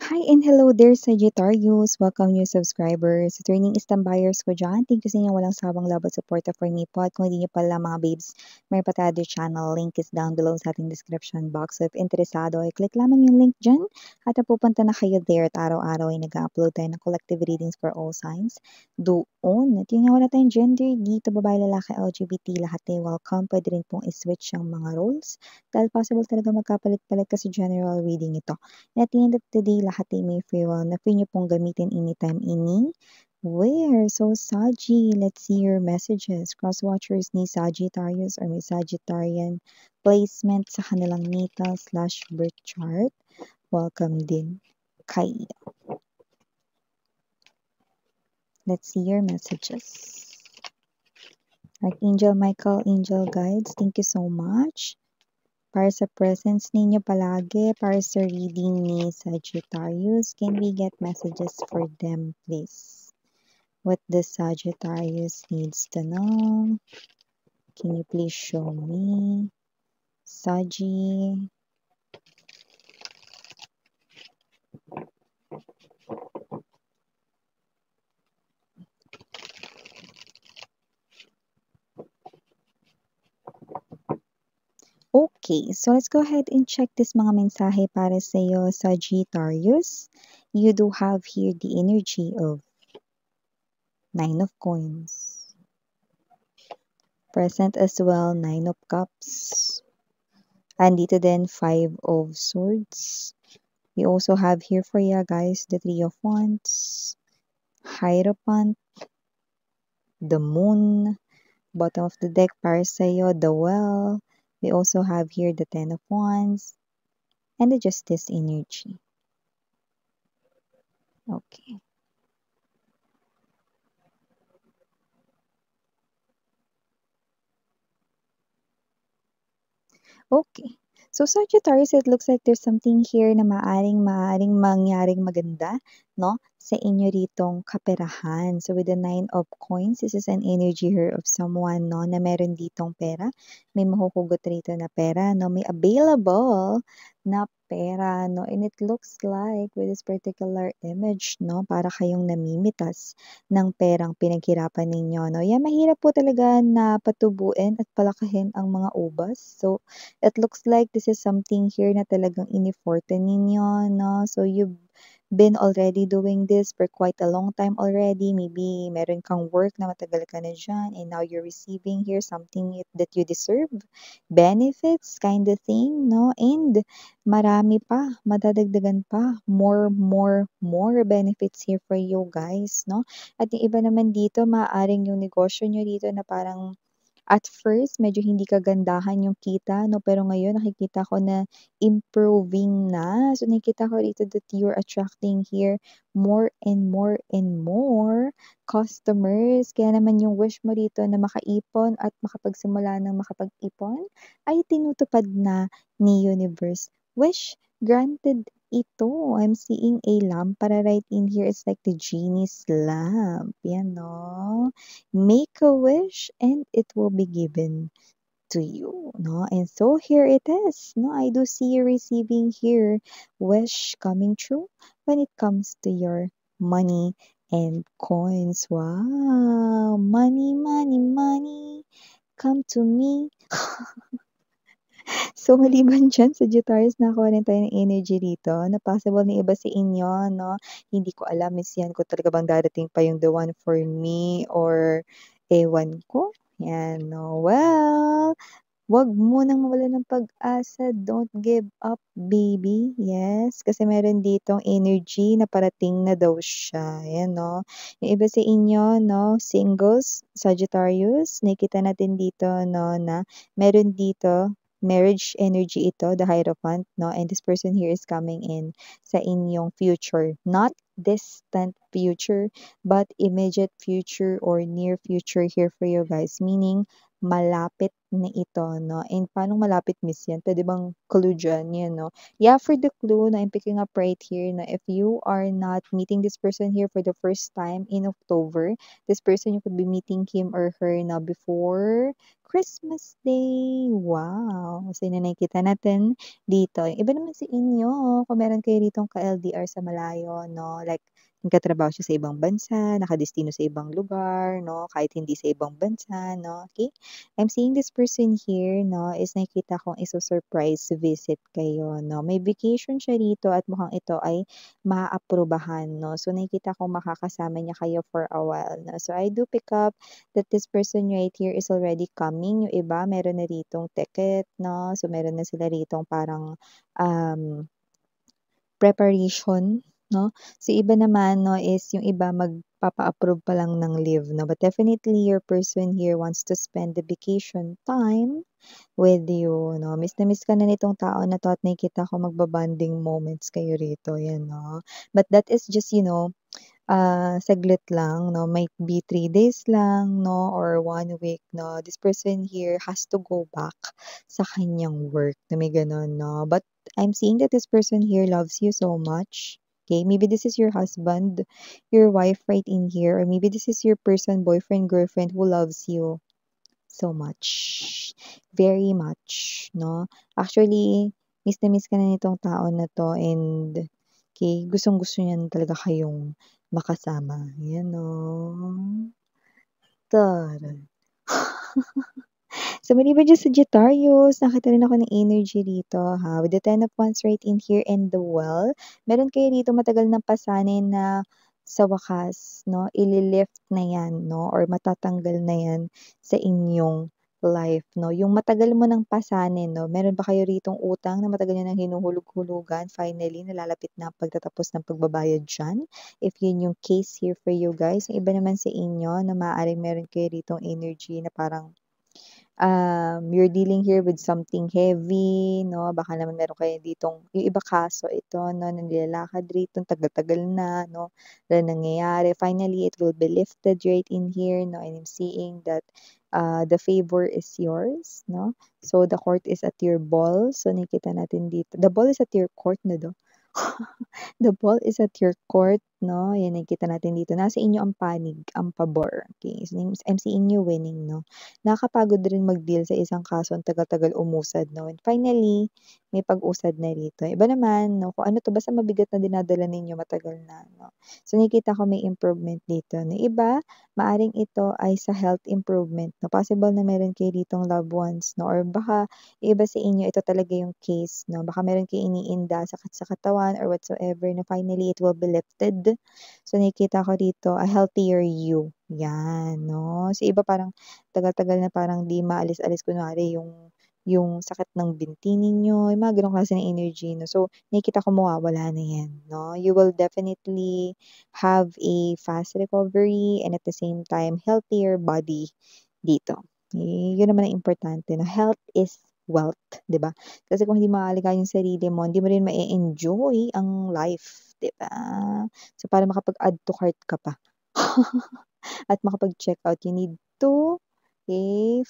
Hi and hello there, Sagittarius. Welcome new subscribers. Returning Istam buyers ko dyan. Thank you sa inyong walang sawang love at suporta for me po. At kung hindi nyo pala mga babes, may patado channel. Link is down below sa ating description box. So if interesado, click lamang yung link dyan. At pupunta na kayo there at araw-araw ay nag-upload tayo ng collective readings for all signs. Doon. At yun nga wala tayong gender dito, babae, lalaki, LGBT, lahat ay welcome. Pwede rin pong iswitch ang mga roles. Dahil possible talaga magkapalit-palit kasi general reading ito. At the end of the day, lahat ay may free will na free nyo pong gamitin anytime, anywhere. So, Saji, let's see your messages. Cross-watchers ni Sagittarius or may Sagittarian placement sa kanilang natal/birth chart. Welcome din kayo. Let's see your messages. Archangel Michael, Angel Guides, thank you so much. Para sa presence ninyo palagi, para sa reading ni Sagittarius, can we get messages for them, please? What the Sagittarius needs to know? Can you please show me? Sagi. Okay, so let's go ahead and check this mga mensahe para sa iyo, Sagittarius. You do have here the energy of Nine of Coins. Present as well, Nine of Cups. Andito din, Five of Swords. We also have here for you guys, the Three of Wands, Hierophant, the Moon, bottom of the deck para sa'yo, the Well. We also have here the Ten of Wands, and the Justice energy. Okay. Okay. So Sagittarius, it looks like there's something here na maaring mangyaring maganda, no? Sa inyo ritong kaperahan. So with the Nine of Coins, this is an energy here of someone, no? Na meron ditong pera. May mahuhugot rito na pera, no? May available na pera, no? And it looks like with this particular image, no? Para kayong namimitas ng perang pinaghirapan ninyo, no? Yan, mahirap po talaga na patubuin at palakahin ang mga ubas. So, it looks like this is something here na talagang iniforte ninyo, no? So, you've been already doing this for quite a long time already. Maybe meron kang work na matagal ka na dyan and now you're receiving here something that you deserve. Benefits, kind of thing, no? And marami pa, madadagdagan pa. More benefits here for you guys, no? At yung iba naman dito, maaaring yung negosyo nyo dito na parang at first, medyo hindi kagandahan yung kita, no? Pero ngayon, nakikita ko na improving na. So, nakikita ko rito that you're attracting here more and more customers. Kaya naman yung wish mo rito na makaipon at makapagsimula ng makapag-ipon ay tinutupad na ni Universe. Wish granted ito. I'm seeing a lamp para right in here. It's like the genie's lamp. Yan, no? Make a wish and it will be given to you, no? And so here it is, no? I do see you receiving here wish coming true when it comes to your money and coins. Wow, money, come to me. So, maliban dyan, Sagittarius, nakakuha rin tayo ng energy rito na possible na iba sa inyo, no? Hindi ko alam, miss yan, kung talaga bang dadating pa yung the one for me or ewan ko. Yan, no? Well, wag mo nang mawalan ng pag-asa. Don't give up, baby. Yes, kasi meron ditong energy na parating na daw siya. Yan, no? Yung iba sa inyo, no? Singles, Sagittarius, nakita natin dito, no, na meron dito marriage energy ito, the Hierophant, no? And this person here is coming in sa inyong future. Not distant future, but immediate future or near future here for you guys. Meaning, malapit na ito, 'no? And paanong malapit, miss, 'yan? Puwede bang clue diyan, 'yan, 'no? Yeah, for the clue na I'm picking up right here na if you are not meeting this person here for the first time in October, this person, you could be meeting him or her na before Christmas Day. Wow! So, yun na nakikita natin dito. Yung iba naman sa inyo, kung meron kayo ditong ka-LDR sa malayo, 'no, like nagtatrabaho siya sa ibang bansa, nakadestino sa ibang lugar, 'no, kahit hindi sa ibang bansa, 'no, okey? I'm seeing this person here, 'no, is nakikita kong iso-surprise visit kayo, 'no. May vacation siya rito at mukhang ito ay maaaprubahan, 'no. So, nakikita kong makakasama niya kayo for a while, 'no. So, I do pick up that this person right here is already coming. Yung iba meron na ritong ticket, 'no. So, meron na sila ritong parang, preparation, 'no. So, iba naman, 'no, is yung iba magpapa-approve pa lang ng leave, 'no. But definitely your person here wants to spend the vacation time with you, 'no. Miss na miss ka na nitong tao na 'to at nakikita ko magba-bonding moments kayo rito, 'yan, 'no. But that is just, saglit lang, 'no, might be 3 days lang, 'no, or 1 week, 'no. This person here has to go back sa kanyang work na may gano'n, 'no. But I'm seeing that this person here loves you so much, okay? Maybe this is your husband, your wife right in here, or maybe this is your person, boyfriend, girlfriend who loves you so much, very much, 'no. Actually, miss na miss ka na nitong tao na 'to and okay, gustong-gusto niya na talaga kayong makasama, 'yan, oh. Taray. So, maliban diyan sa Sagittarius, nakita rin ako ng energy rito, ha, with the Ten of Wands right in here and the Well, meron kayo rito matagal ng pasanin na sa wakas, 'no, ili-lift na 'yan, 'no, or matatanggal na 'yan sa inyong life, 'no. Yung matagal mo ng pasanin, 'no, meron ba kayo ritong utang na matagal niyo ng hinuhulog-hulugan, finally nalalapit na ang pagtatapos ng pagbabayad diyan? If yun yung case here for you guys, yung iba naman sa inyo na maaaring meron kayo ritong energy na parang you're dealing here with something heavy, 'no, baka naman meron kayo ditong yung iba kaso ito, 'no, na nilalakad rito tagal-tagal na, 'no, na nangyayari. Finally, it will be lifted right in here, 'no, and I'm seeing that, the favor is yours, 'no. So, the court is at your ball. So, nakikita natin dito the ball is at your court na 'do. The ball is at your court, 'no, 'yan nakikita natin dito. Nasa inyo ang panig, ang pabor, okey. So, I'm seeing you winning, 'no. Nakakapagod rin mag-deal sa isang kaso ang tagal-tagal umusad, 'no, and finally, may pag-usad na rito. Iba naman, 'no, kung ano 'to basta mabigat na dinadala ninyo matagal na, 'no. So, nakikita ko may improvement dito na iba, maaring ito ay sa health improvement, 'no. Possible na meron kayo ditong loved ones, 'no, or baka iba sa inyo ito talaga yung case, 'no. Baka meron kayong iniinda, sakit sa katawan or whatsoever na finally it will be lifted. So, nakikita ko dito a healthier you, 'yan, 'no. So, iba parang tagal-tagal na parang 'di maalis-alis kunwari yung sakit ng binti ninyo, yung mga gano'ng klase ng energy, 'no. So, nakikita ko mawawala na 'yan, 'no. You will definitely have a fast recovery and at the same time healthier body dito. Yun naman ang importante na health is wealth, 'di ba? Kasi kung hindi maaalagaan yung sarili mo, hindi mo rin ma-e-enjoy ang life, 'di ba? So, para makapag-add to cart ka pa at makapag-checkout, you need to,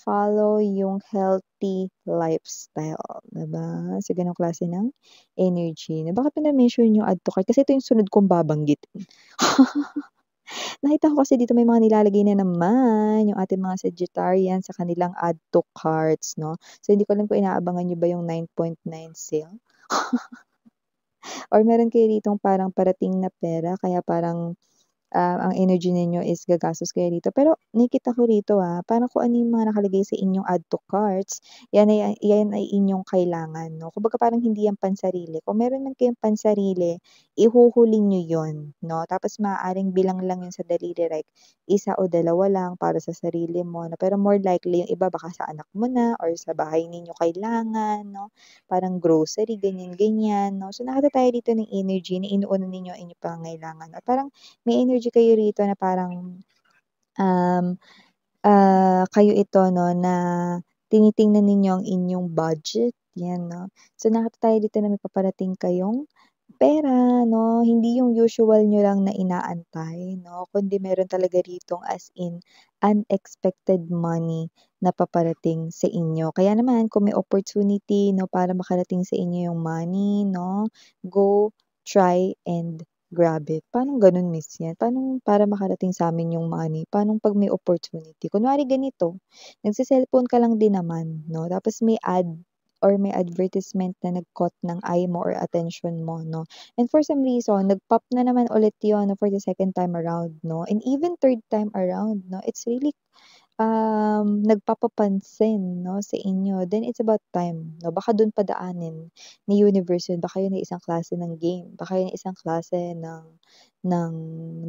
follow yung healthy lifestyle, 'di ba? So, gano'ng klase ng energy na bakit mo na-mention yung add to cart? Kasi ito yung sunod kong babanggitin. Nakita ko kasi dito may mga nilalagay na naman yung ating mga Sagittarian sa kanilang add to carts, 'no. So, hindi ko alam kung inaabangan niyo ba yung 9.9 sale or meron kayo ditong parang parating na pera kaya parang ang energy ninyo is gagastos kayo dito. Pero nakikita ko rito, parang kung ano yung mga nakalagay sa inyong add to carts, yan ay inyong kailangan, 'no. Kumbaga parang hindi yan pansarili. Kung meron man kayong pansarili, ihuhuli niyo yun, 'no. Tapos maaaring bilang lang yun sa daliri like 1 o 2 lang para sa sarili mo, 'no. Pero more likely yung iba baka sa anak mo na or sa bahay ninyo kailangan, 'no. Parang grocery, ganyan-ganyan, 'no. So, nakita tayo dito ng energy na inuuna ninyo ang inyong pangangailangan at parang may energy kayo rito na parang, um, kayo ito, 'no, na tinitingnan ninyo ang inyong budget, 'yan, 'no. So, nakita tayo dito na may paparating kayong pera, 'no, hindi yung usual niyo lang na inaantay 'no, kundi meron talaga ritong as in unexpected money na paparating sa inyo. Kaya naman kung may opportunity 'no, para makarating sa inyo yung money 'no, go, try, and grab it. Paanong gano'n, Miss 'yan? Paanong para makarating sa'min yung money? Paanong 'pag may opportunity? Kunwari ganito, nagse-cellphone ka lang din naman 'no, tapos may ad or may advertisement na nag-caught ng eye mo or attention mo 'no, and for some reason nag-pop na naman ulit yun 'no, for the second time around 'no, and even third time around 'no, it's really nagpapapansin 'no, sa inyo, then it's about time 'no, baka dun padaanin ni universe yun, baka yun ay isang klase ng game, baka yun ay isang klase ng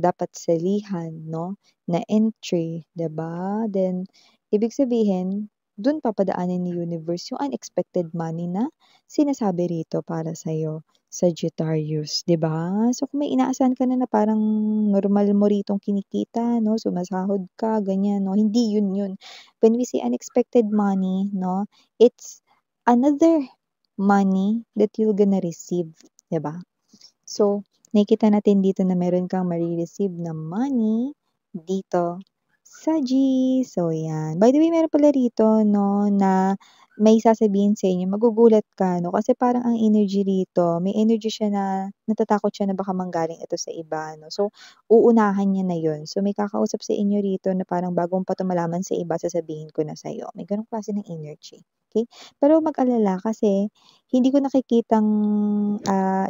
dapat salihan 'no, na entry, 'di ba? Then ibig sabihin, dun papadaanin ni universe yung unexpected money na sinasabi rito para sa'yo, Sagittarius, 'di ba? So kung may inaasahan ka na parang normal mo ritong kinikita 'no, sumasahod ka ganyan 'no, hindi yun yun. When we say unexpected money 'no, it's another money that you're gonna receive, 'di ba? So, nakikita natin dito na meron kang mare-receive na money dito sa G. So, yan. By the way, meron pala rito 'no, na may sasabihin sa inyo, magugulat ka 'no, kasi parang ang energy rito, may energy siya na natatakot siya na baka manggaling ito sa iba 'no. So, uunahan niya na 'yun. So, may kakausap sa inyo rito na parang bago mo pa 'to malaman sa iba, sasabihin ko na sa'yo. May gano'ng klase ng energy, okey? Pero huwag mag-alala kasi hindi ko nakikitang,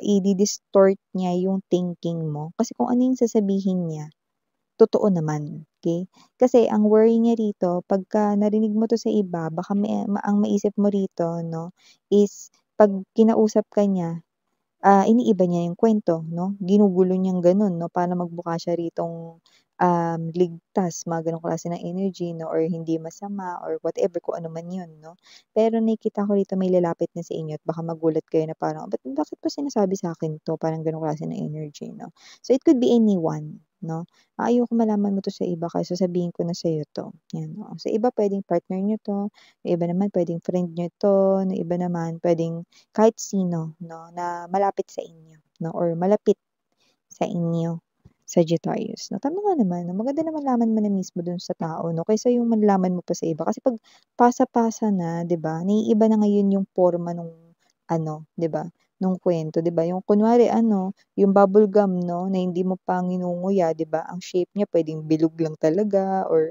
idi-distort niya yung thinking mo. Kasi kung ano yung sasabihin niya, totoo naman, okey? Kasi ang worry niya rito pagka narinig mo 'to sa iba baka ang maisip mo rito 'no, is 'pag kinausap ka niya, iniiba niya yung kuwento 'no, ginugulo niyang gano'n 'no, para magmukha siya ritong, ligtas, mga gano'ng klase ng energy 'no, or hindi masama or whatever kung ano man 'yun 'no. Pero nakikita ko rito may lalapit na sa inyo at baka magulat kayo na parang, bakit ba sinasabi sa'kin 'to?" Parang gano'ng klase ng energy 'no. So, it could be anyone 'no. Ayoko malaman mo 'to sa iba kaya sasabihin ko na sa'yo 'to, 'yan, oo. Sa iba puwedeng partner niyo 'to, yung iba naman puwedeng friend niyo 'to, yung iba naman puwedeng kahit sino 'no, na malapit sa inyo 'no, or malapit sa inyo, Sagittarius 'no. Tama nga naman 'no, maganda na malaman mo na mismo dun sa tao 'no, kaysa yung malalaman mo pa sa iba. Kasi 'pag pasa-pasa na 'di ba, naiiba na ngayon yung porma nung ano 'di ba, nung kuwento 'di ba. Yung kunwari yung bubble gum 'no, na hindi mo pa nginunguya 'di ba, ang shape niya puwedeng bilog lang talaga or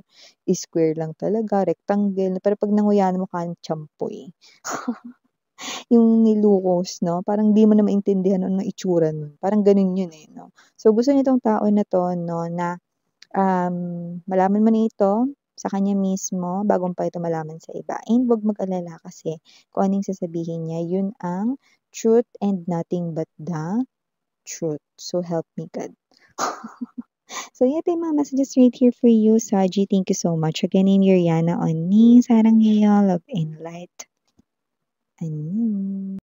square lang talaga, rectangle, pero 'pag nanguyahan mo parang champoy. Yung nilukos 'no, parang di mo na maintindihan anong itsura nun, parang gano'n yun, eh, 'no. So, gusto nitong tao na 'to 'no na, malaman mo na ito sa kanya mismo bago mo pa ito malaman sa iba, and 'wag mag-alala kasi kung ano yung sasabihin niya yun ang truth and nothing but the truth. So, help me God. So, ito yung mga messages right here for you, Saji. Thank you so much. Again, I'm Yuriana on ni Sarang Heyo, Love and Light. Ayun.